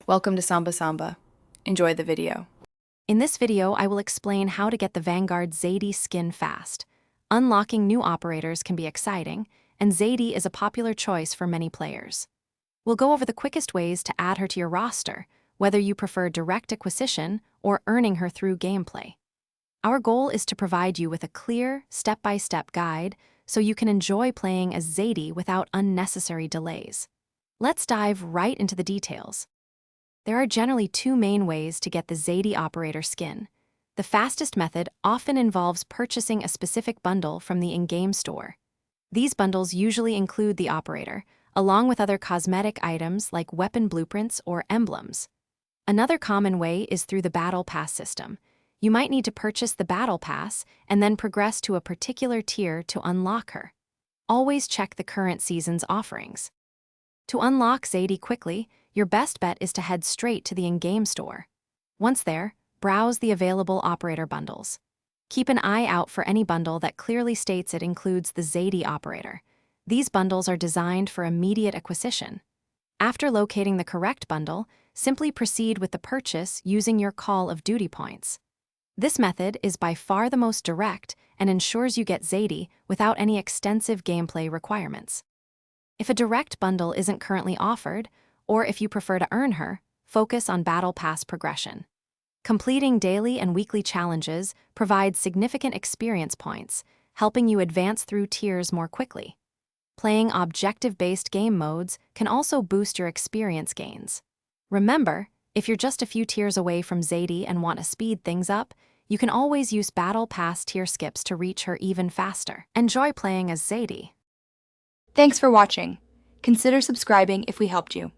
Welcome to Samba Samba. Enjoy the video. In this video, I will explain how to get the Vanguard Zadie skin fast. Unlocking new operators can be exciting, and Zadie is a popular choice for many players. We'll go over the quickest ways to add her to your roster, whether you prefer direct acquisition or earning her through gameplay. Our goal is to provide you with a clear, step-by-step guide so you can enjoy playing as Zadie without unnecessary delays. Let's dive right into the details. There are generally two main ways to get the Zadie operator skin. The fastest method often involves purchasing a specific bundle from the in-game store. These bundles usually include the operator, along with other cosmetic items like weapon blueprints or emblems. Another common way is through the Battle Pass system. You might need to purchase the Battle Pass and then progress to a particular tier to unlock her. Always check the current season's offerings. To unlock Zadie quickly, your best bet is to head straight to the in-game store. Once there, browse the available operator bundles. Keep an eye out for any bundle that clearly states it includes the Zadie operator. These bundles are designed for immediate acquisition. After locating the correct bundle, simply proceed with the purchase using your Call of Duty points. This method is by far the most direct and ensures you get Zadie without any extensive gameplay requirements. If a direct bundle isn't currently offered, or if you prefer to earn her, focus on Battle Pass progression. Completing daily and weekly challenges provides significant experience points, helping you advance through tiers more quickly. Playing objective-based game modes can also boost your experience gains. Remember, if you're just a few tiers away from Zadie and want to speed things up, you can always use Battle Pass tier skips to reach her even faster. Enjoy playing as Zadie. Thanks for watching. Consider subscribing if we helped you.